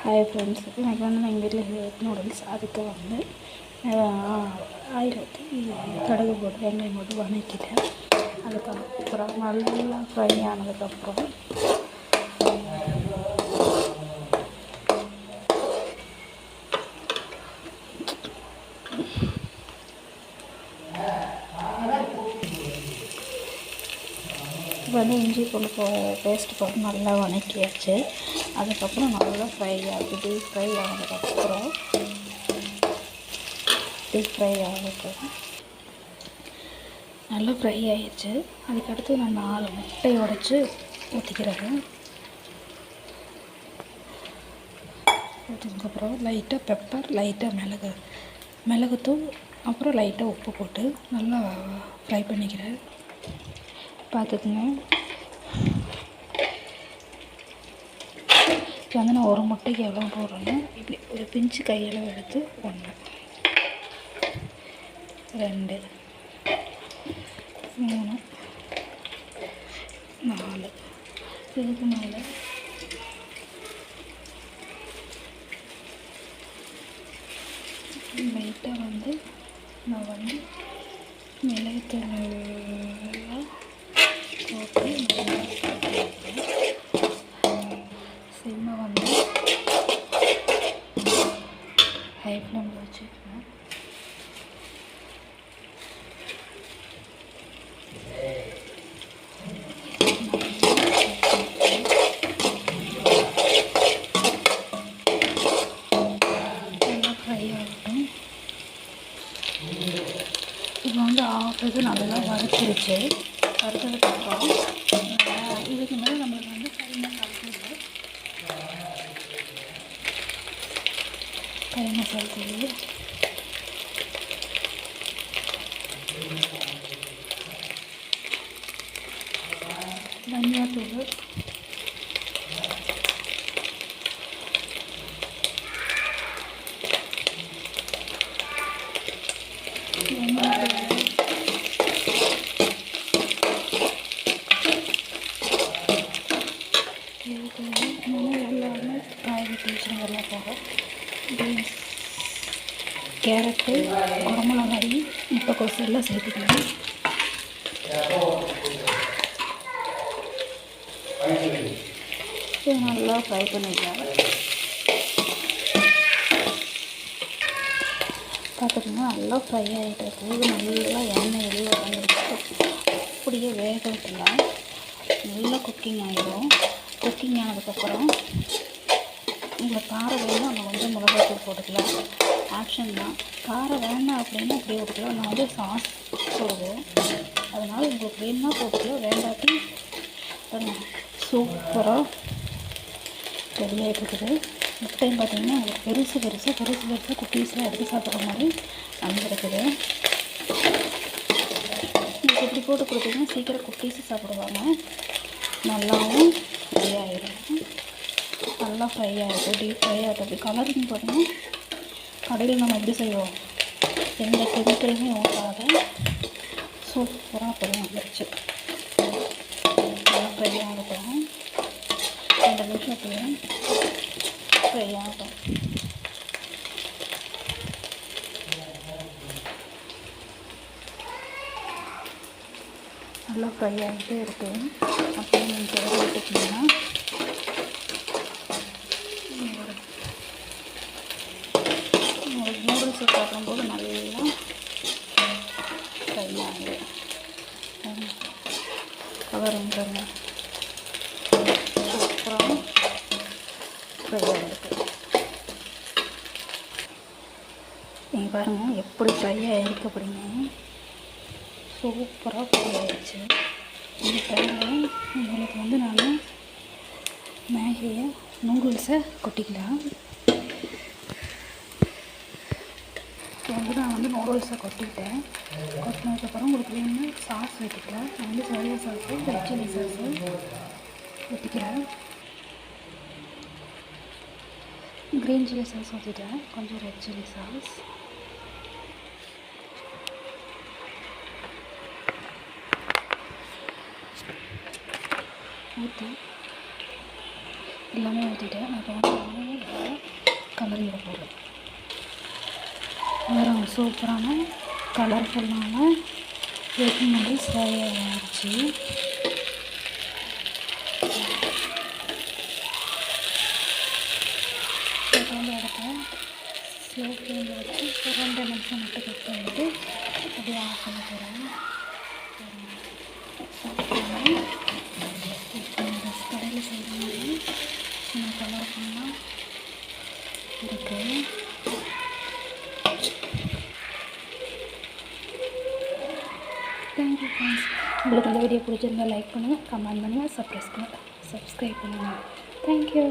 Hi friends, எனக்கு வந்து எங்கள் வீட்டில் நூடுல்ஸ். அதுக்கு வந்து ஆயில் ஊற்றி கடுகு போட்டு வெங்காயம் போட்டு வதக்கிட்டேன். அதுக்கப்புறம் நல்லா ஃப்ரை ஆனதுக்கப்புறம் வந்து இஞ்சி பூண்டு பேஸ்ட் போட்டு நல்லா வதக்கியாச்சு. அதுக்கப்புறம் நல்லா ஃப்ரை ஆகுது. டீப் ஃப்ரை ஆனதுக்கப்புறம் நல்லா ஃப்ரை ஆகிடுச்சு. அதுக்கடுத்து நான் 4 முட்டையை உடைச்சி ஊற்றிக்கிறேன். ஊற்றினதுக்கப்புறம் லைட்டாக பெப்பர், லைட்டாக மிளகுத்தூள், அப்புறம் லைட்டாக உப்பு போட்டு நல்லா ஃப்ரை பண்ணிக்கிறேன். பார்த்துக்குங்க. இப்போ வந்து நான் ஒரு முட்டைக்கு எவ்வளோ போடுறேன்னா, இப்படி ஒரு பிஞ்சு கையளவு எடுத்து 1 2 3 4 இதுக்கு மேலே லைட்டாக வந்து நான் வந்து மிளகுத்தூள் போட்டு சிம்மை வந்து ஹை ஃப்ளேமில் வச்சுக்கணும். நல்லா ஃப்ரை ஆகட்டும். இப்போ வந்து ஆஃப் நல்லா வறுத்துருச்சு. வறுத்ததுக்கப்புறம் இதுக்கு மேலே நம்மளுக்கு வந்து கறி மசாலா தூள், தனியாத்தூள், எல்லாமே காய்கறி வச்சுருந்தெல்லாம் போகும். பீன்ஸ், கேரட்டு, குடமிளகாய், முட்டைக்கோஸ் எல்லாம் சேர்த்துக்கலாம். இது நல்லா ஃப்ரை பண்ணிக்கலாம். பார்த்துட்டிங்கன்னா நல்லா ஃப்ரை ஆகிட்டு இருக்குது. நல்லா எண்ணெய் வெளியே வந்துருக்கு. அப்படியே வேக விட்டுலாம் நல்லா குக்கிங் ஆகிடும். குக்கிங் ஆனதுக்கப்புறம் உங்களுக்கு காரம் வேணும், நம்ம கொஞ்சம் மிளகாத்தூள் போட்டுக்கலாம். ஆப்ஷன் தான். காரம் வேண்டாம் அப்படின்னா அப்படியே போட்டுக்கலாம். நான் வந்து சாஸ் போடுவோம், அதனால் உங்களுக்கு வேணும்னா போட்டுக்கலாம், வேண்டாட்டி சூப்பராக ரெடி ஆகிட்டுருக்குது. முட்டையும் பார்த்திங்கன்னா உங்களுக்கு பெருசு குட்டீஸ்லாம் எடுத்து சாப்பிட்ற மாதிரி வந்துருக்குது. நீங்கள் இப்படி போட்டு கொடுத்தீங்கன்னா சீக்கிரம் குட்டீஸு சாப்பிடுவாங்க. நல்லாவும் ஃப்ரை ஆகிடும். நல்லா ஃப்ரை ஆகிடும். டீப் ஃப்ரை ஆகிடும். அப்படி கலரிங் பார்த்தீங்கன்னா கடையில் நம்ம எப்படி செய்வோம், எந்த கெமிக்கலுமே ஊற்றாத சூப்பராக அப்படி வந்துருச்சு. நல்லா ஃப்ரை ஆகட்டும். 2 நிமிஷம் அப்படியே ஃப்ரை ஆகட்டும். நல்லா ஃப்ரை ஆகிட்டே இருக்குது. அப்படியே நீங்கள் விட்டுட்டிங்கன்னா நூடுல்ஸ் சாப்பிடும்போது நல்லா ஃப்ரை ஆகுது. கலருங்க சூப்பராக ஃப்ரை ஆகிருக்கு. நீங்கள் பாருங்கள் எப்படி ஃப்ரை ஆகிருக்கு அப்படிங்க. சூப்பராக ஃப்ரை ஆகிடுச்சு. இந்த டைமில் உங்களுக்கு வந்து நான் மேகியை நூடுல்ஸை கொட்டிக்கலாம். இப்போ வந்து நான் வந்து நூடுல்ஸை கொட்டிட்டேன். கொட்டினதுக்கப்புறம் உங்களுக்கு வேணும்னா சாஸ் ஊற்றிக்கலாம். நான் வந்து soya sauce, red chilli sauce ஊற்றிக்கிறேன். க்ரீன் சில்லி சாஸ் ஊற்றிட்டேன். கொஞ்சம் ரெட் சில்லி சாஸ், ஊற்றி எல்லாமே ஊற்றிட்டேன். நான் இப்போ வந்து கலரி விட போகிறேன். வேறு சூப்பரான கலர்ஃபுல்லான எக் நூடுல்ஸ் ஃப்ரை ஆகிடுச்சு. இப்போ வந்து எடுத்தேன் ஸ்லோ ஃப்ளேமில் வச்சு ஒரு 2 நிமிஷம் மட்டும் குக் பண்ணிவிட்டு அப்படியே ஆஃப் பண்ண போகிறேன். கடையில் செய்கிற மாதிரி சின்ன கலர்ஃபுல்லாக இருக்குது. Thank you friends. உங்களுக்கு இந்த வீடியோ பிடிச்சிருந்தால் லைக் பண்ணுங்கள், கமெண்ட் பண்ணுங்கள், சப்ஸ்கிரைப் பண்ணுங்கள். தேங்க்யூ.